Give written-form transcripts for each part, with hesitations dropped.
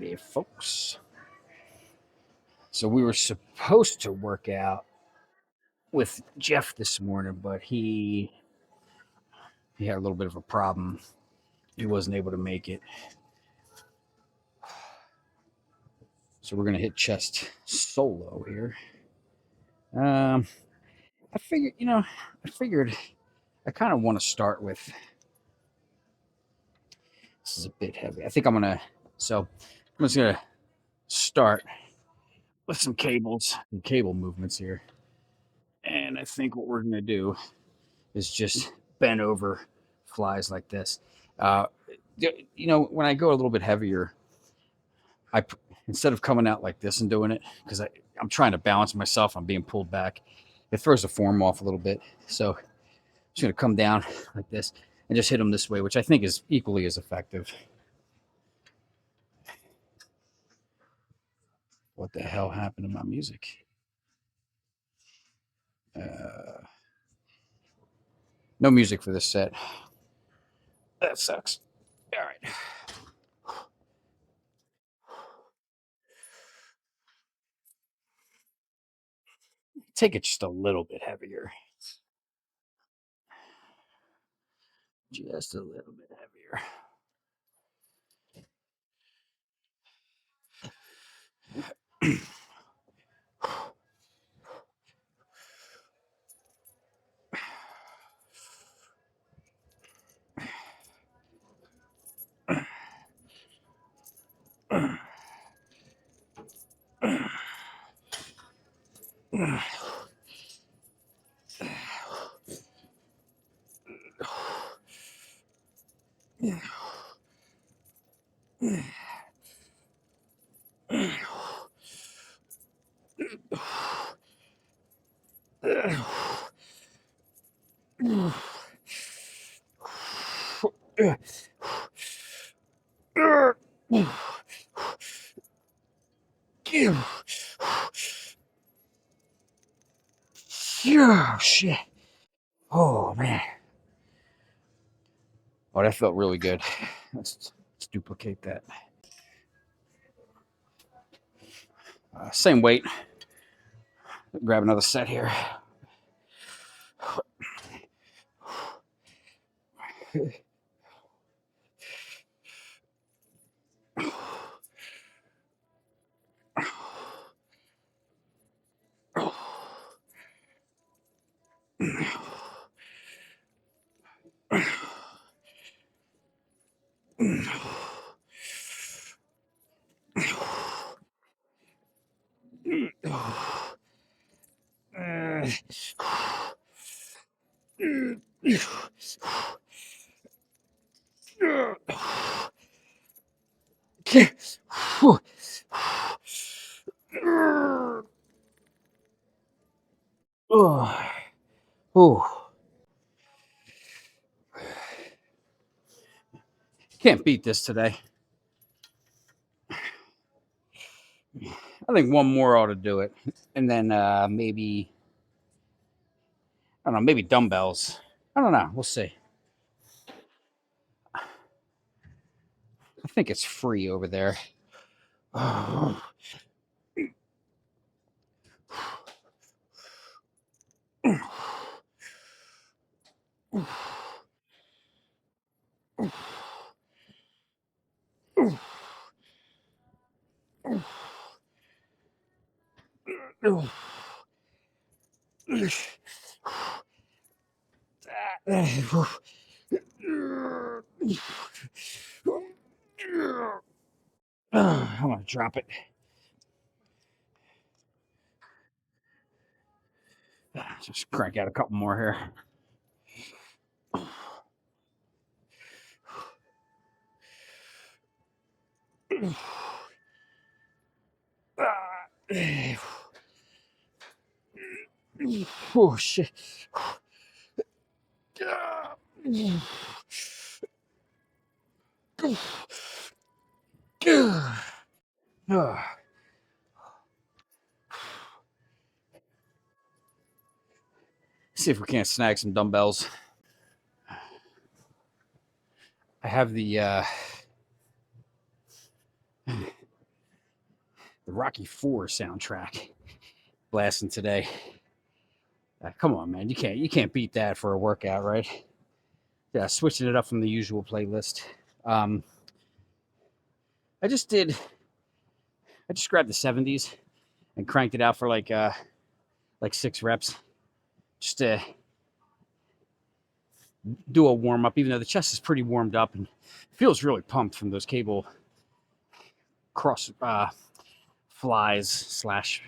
Howdy, folks. So we were supposed to work out with Jeff this morning, but he had a little bit of a problem. He wasn't able to make it. So we're gonna hit chest solo here. I figured, I kind of want to start with. This is a bit heavy. I think I'm gonna. So I'm just gonna start with some cables and cable movements here. And I think what we're gonna do is just bend over flies like this. Uh, when I go a little bit heavier, I instead of coming out like this and doing it because I'm trying to balance myself, I'm being pulled back. It throws the form off a little bit. So I'm just gonna come down like this and just hit them this way, which I think is equally as effective. What the hell happened to my music? No music for this set. That sucks. All right. Take it just a little bit heavier. Just a little bit heavier. Oh, shit. Oh, man. Oh, that felt really good. Let's duplicate that. Same weight. Grab another set here. Oh. Can't beat this today. I think one more ought to do it. And then maybe, I don't know, maybe dumbbells. I don't know. We'll see. I think it's free over there. I'm gonna drop it. Just crank out a couple more here. Oh shit. See if we can't snag some dumbbells. I have the Rocky IV soundtrack blasting today. Come on, man, you can't beat that for a workout, right? Yeah, switching it up from the usual playlist. Um, I just grabbed the 70s and cranked it out for like 6 reps, just to do a warm up. Even though the chest is pretty warmed up and feels really pumped from those cable cross flies slash.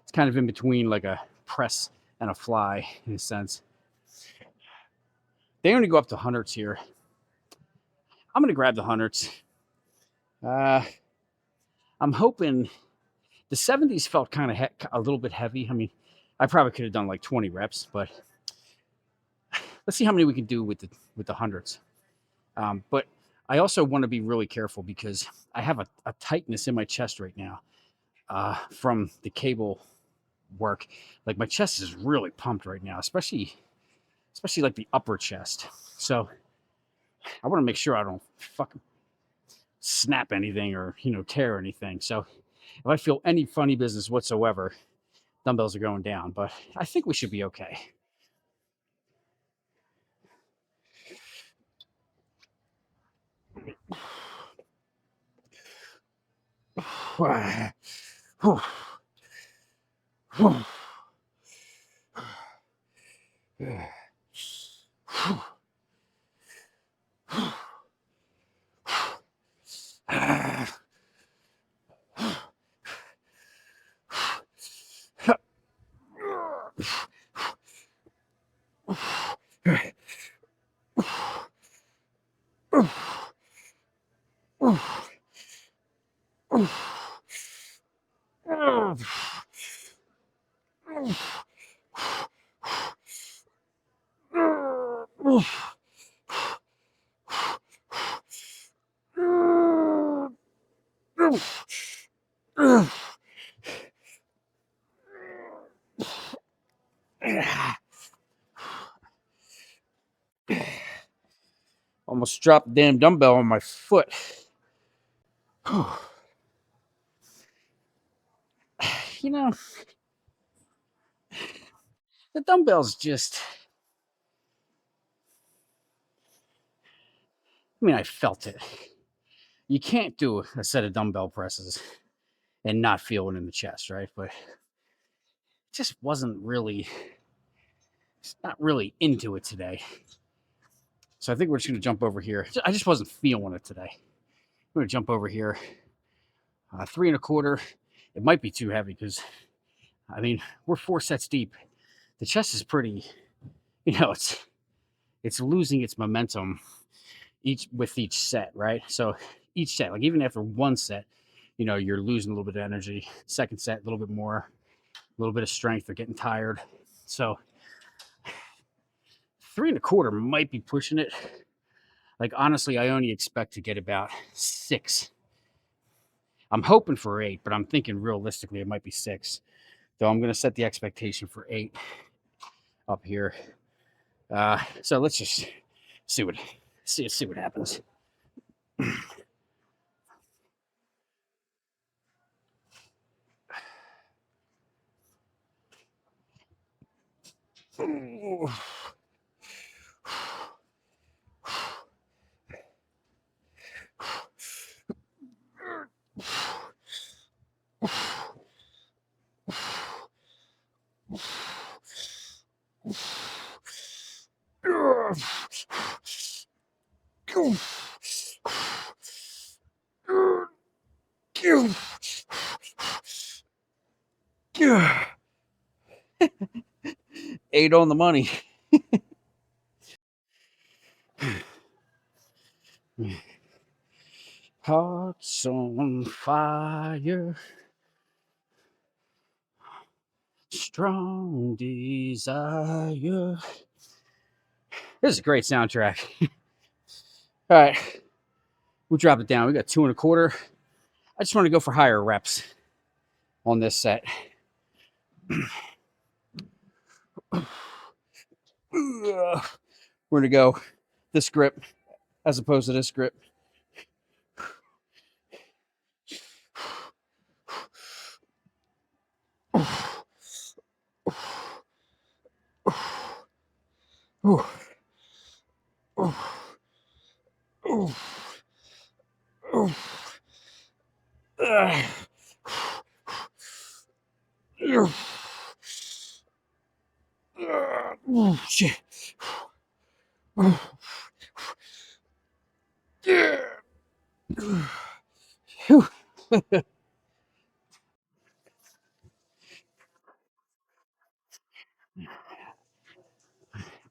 It's kind of in between like a press and a fly in a sense. They only go up to hundreds here. I'm gonna grab the hundreds. I'm hoping the 70s felt kind of a little bit heavy. I mean, I probably could have done like 20 reps, but let's see how many we can do with the hundreds. But I also want to be really careful because I have a tightness in my chest right now from the cable work. Like my chest is really pumped right now, especially like the upper chest. So I want to make sure I don't fucking snap anything or tear anything. So if I feel any funny business whatsoever, dumbbells are going down. But I think we should be okay. Almost dropped the damn dumbbell on my foot. The dumbbells just, I mean, I felt it. You can't do a set of dumbbell presses and not feel it in the chest, right? But it just wasn't really, not really into it today. So I think we're just going to jump over here. I just wasn't feeling it today. I'm going to jump over here. 3 1/4. It might be too heavy because, I mean, we're 4 sets deep. The chest is pretty, it's losing its momentum with each set, right? So each set, like even after one set, you're losing a little bit of energy. Second set, a little bit more, a little bit of strength. They're getting tired. So 3 1/4 might be pushing it. Like, honestly, I only expect to get about 6. I'm hoping for 8, but I'm thinking realistically it might be 6. So I'm going to set the expectation for 8 up here. So let's just see what happens. Eight on the money. Hearts on fire, strong desire. This is a great soundtrack. All right, we'll drop it down. We got 2 1/4. I just want to go for higher reps on this set. We're going to go this grip as opposed to this grip. Shit.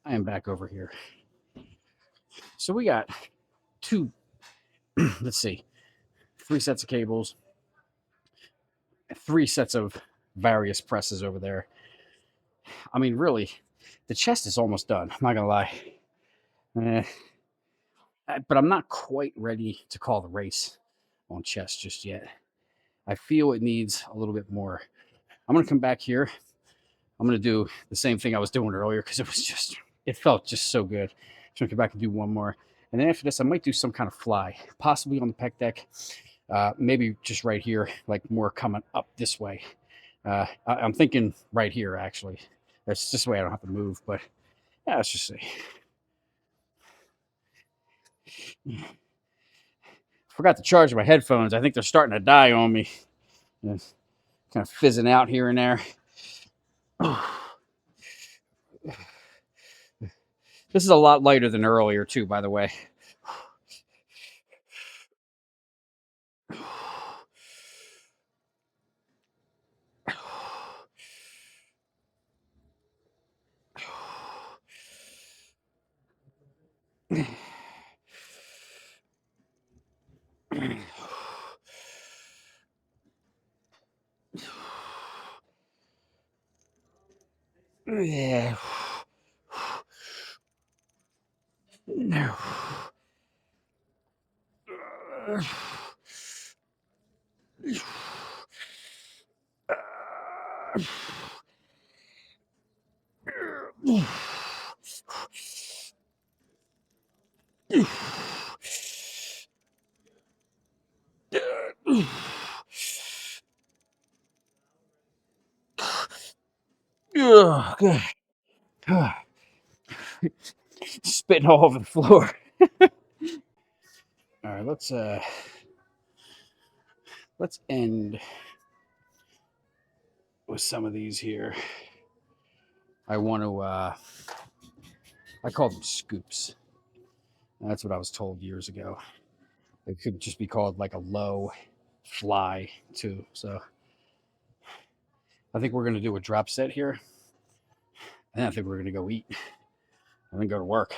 I am back over here. So we got two, let's see, three sets of cables, three sets of various presses over there. I mean, really, the chest is almost done. I'm not gonna lie. Eh, but I'm not quite ready to call the race on chest just yet. I feel it needs a little bit more. I'm gonna come back here. I'm gonna do the same thing I was doing earlier because it felt just so good. So I'm gonna come back and do one more, and then after this, I might do some kind of fly, possibly on the pec deck, maybe just right here, like more coming up this way. I'm thinking right here actually. That's just the way I don't have to move. But yeah, let's just see. Forgot to charge my headphones. I think they're starting to die on me. Kind of fizzing out here and there. This is a lot lighter than earlier, too, by the way. Yeah. No. Good. Spitting all over the floor. All right, let's end with some of these here. I want to I call them scoops. That's what I was told years ago. It could just be called like a low fly too. So I think we're gonna do a drop set here. And I think we're gonna go eat and then go to work.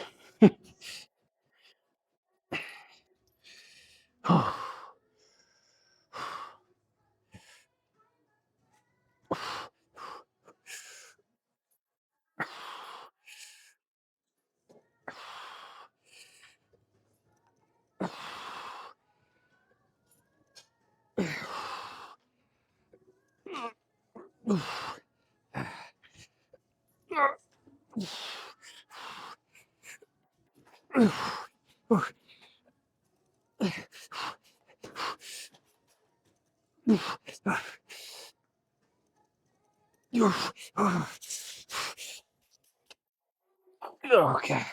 Okay, let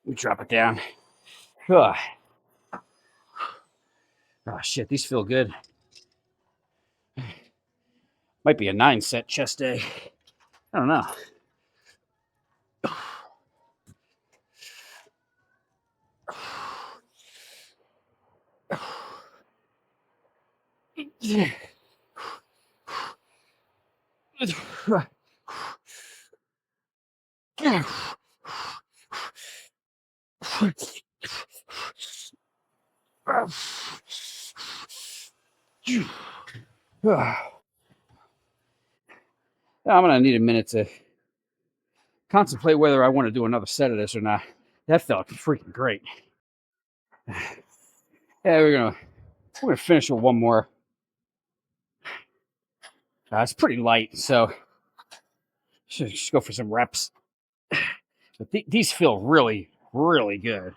me drop it down. Oh shit, these feel good. Might be a 9 set chest day. I don't know. I'm gonna need a minute to contemplate whether I want to do another set of this or not. That felt freaking great. Yeah, we're gonna finish with one more. It's pretty light, so should just go for some reps. But these feel really, really good.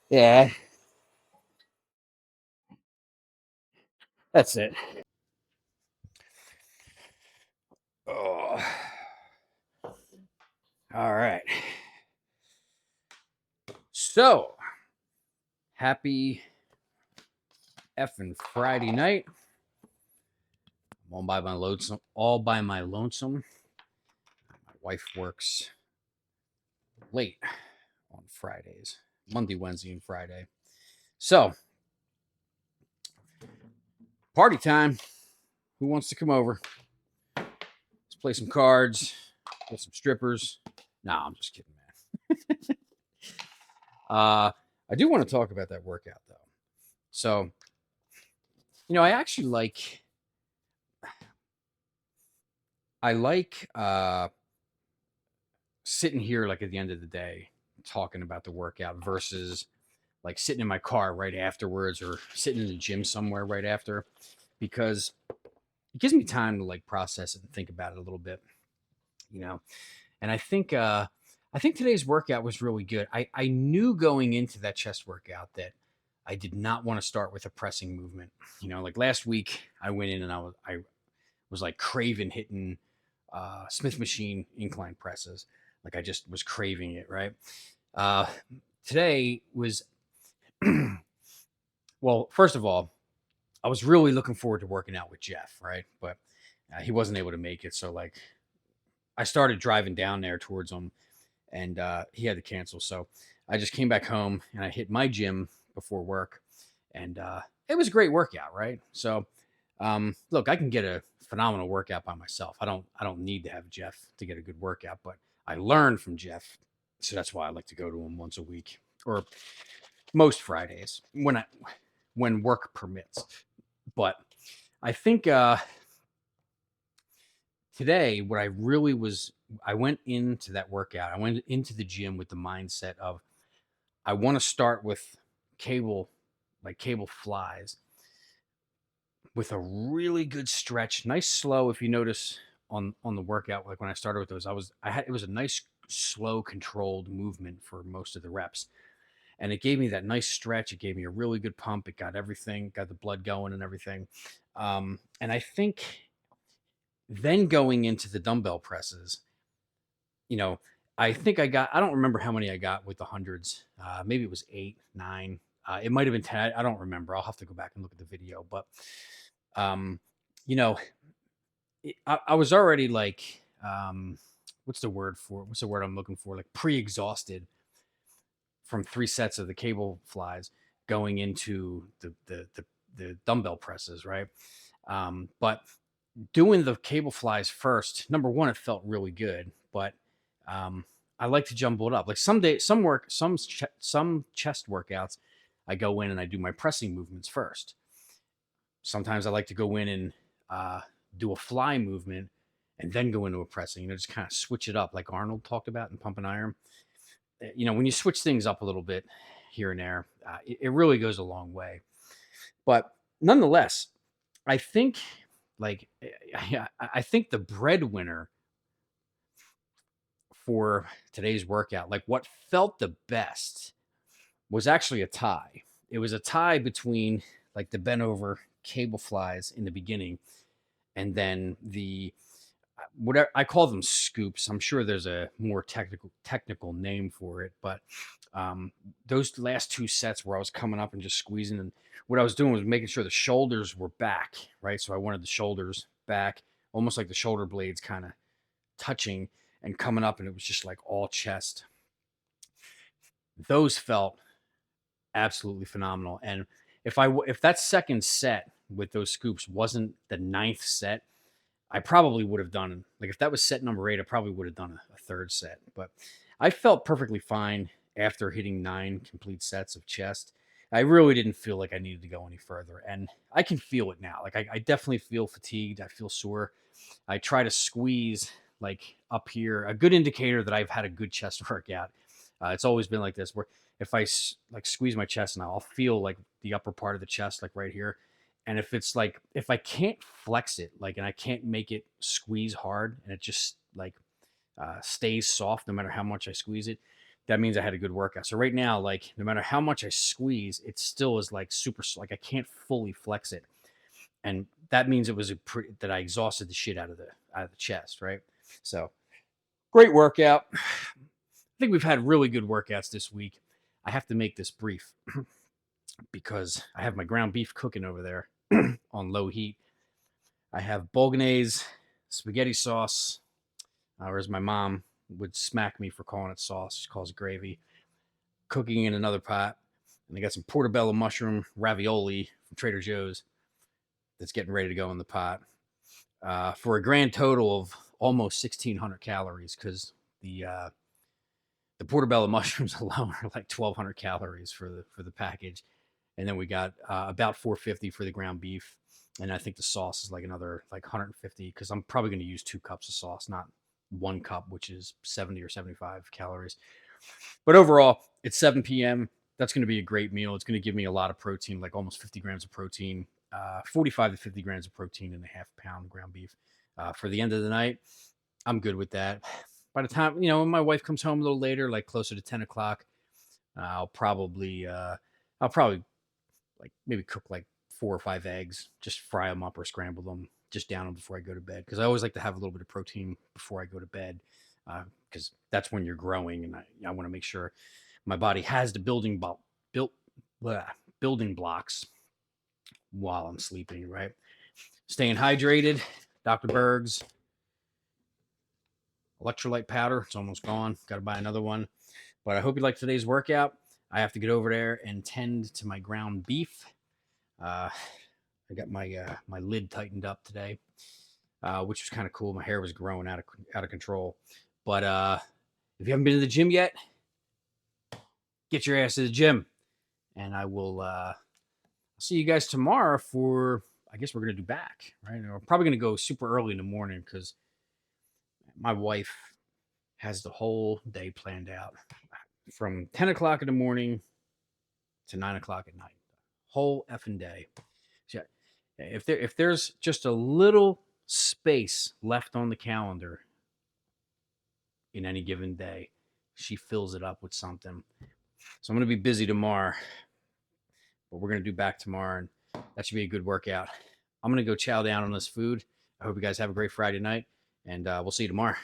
Yeah, that's it. Oh, all right. So happy effing Friday night. I'm all by my lonesome. All by my lonesome. My wife works late on Fridays, Monday, Wednesday, and Friday. So party time. Who wants to come over? Let's play some cards. Get some strippers. Nah, I'm just kidding, man. I do want to talk about that workout though. So, I actually like sitting here like at the end of the day talking about the workout versus like sitting in my car right afterwards or sitting in the gym somewhere right after because it gives me time to like process it and think about it a little bit, you know. And I think today's workout was really good. I knew going into that chest workout that I did not want to start with a pressing movement. Like last week I went in and I was like craving hitting Smith machine incline presses. Like I just was craving it, right? Uh, Today was well, first of all, I was really looking forward to working out with Jeff, right? But he wasn't able to make it, so like I started driving down there towards him, and he had to cancel. So I just came back home and I hit my gym before work, and it was a great workout, right? So look, I can get a phenomenal workout by myself. I don't need to have Jeff to get a good workout, but I learned from Jeff, so that's why I like to go to him once a week or most Fridays when work permits. But I think today what I really was I went into that workout. I went into the gym with the mindset of I want to start with cable like cable flies with a really good stretch, nice slow. If you notice on the workout, like when I started with those, I had it was a nice slow controlled movement for most of the reps, and it gave me that nice stretch. It gave me a really good pump. It got everything, got the blood going and everything. And I think then going into the dumbbell presses, you know, I think I don't remember how many I got with the hundreds. Maybe it was 8, 9. It might have been 10. I don't remember. I'll have to go back and look at the video. But, um, you know, I was already like, what's the word I'm looking for? Like pre exhausted from 3 sets of the cable flies going into the dumbbell presses, right? But doing the cable flies first, number one, it felt really good, but um, I like to jumble it up. Like some chest workouts, I go in and I do my pressing movements first. Sometimes I like to go in and uh, do a fly movement and then go into a pressing. Just kind of switch it up, like Arnold talked about in Pump and Iron. When you switch things up a little bit here and there, it really goes a long way. But nonetheless, I think like I think the breadwinner for today's workout, like what felt the best, was actually a tie. It was a tie between like the bent over cable flies in the beginning and then the whatever I call them scoops. I'm sure there's a more technical name for it, but those last 2 sets where I was coming up and just squeezing, and what I was doing was making sure the shoulders were back, right? So I wanted the shoulders back, almost like the shoulder blades kind of touching and coming up, and it was just like all chest. Those felt absolutely phenomenal. And if that second set with those scoops wasn't the ninth set, I probably would have done like if that was set number 8, I probably would have done a third set. But I felt perfectly fine after hitting 9 complete sets of chest. I really didn't feel like I needed to go any further, and I can feel it now. Like I definitely feel fatigued. I feel sore. I try to squeeze like up here. A good indicator that I've had a good chest workout. It's always been like this, where if I like squeeze my chest now, I'll feel like the upper part of the chest, like right here. And if it's like, if I can't flex it, like, and I can't make it squeeze hard, and it just like stays soft no matter how much I squeeze it, that means I had a good workout. So right now, like, no matter how much I squeeze, it still is like super, like, I can't fully flex it, and that means it was that I exhausted the shit out of the chest, right? So great workout. I think we've had really good workouts this week. I have to make this brief because I have my ground beef cooking over there on low heat. I have bolognese, spaghetti sauce, or as my mom would smack me for calling it sauce, she calls it gravy, cooking in another pot. And I got some portobello mushroom ravioli from Trader Joe's that's getting ready to go in the pot, for a grand total of almost 1,600 calories, because the portobello mushrooms alone are like 1,200 calories for the package, and then we got about 450 for the ground beef, and I think the sauce is like another like 150, because I'm probably going to use 2 cups of sauce, not 1 cup, which is 70 or 75 calories. But overall, it's 7 p.m. That's going to be a great meal. It's going to give me a lot of protein, like almost 50 grams of protein, 45 to 50 grams of protein in a half-pound ground beef. For the end of the night, I'm good with that. By the time, when my wife comes home a little later, like closer to 10 o'clock, I'll probably, like maybe cook like 4 or 5 eggs, just fry them up or scramble them, just down them before I go to bed. Because I always like to have a little bit of protein before I go to bed, because that's when you're growing, and I want to make sure my body has the built building blocks while I'm sleeping. Right, staying hydrated. Dr. Berg's electrolyte powder. It's almost gone. Got to buy another one. But I hope you like today's workout. I have to get over there and tend to my ground beef. I got my lid tightened up today, which was kind of cool. My hair was growing out of control. But if you haven't been to the gym yet, get your ass to the gym, and I will see you guys tomorrow for. I guess we're gonna do back, right? We're probably gonna go super early in the morning because my wife has the whole day planned out from 10 o'clock in the morning to 9 o'clock at night. Whole effing day. So if there's just a little space left on the calendar in any given day, she fills it up with something. So I'm going to be busy tomorrow, but we're going to do back tomorrow, and that should be a good workout. I'm going to go chow down on this food. I hope you guys have a great Friday night, and we'll see you tomorrow.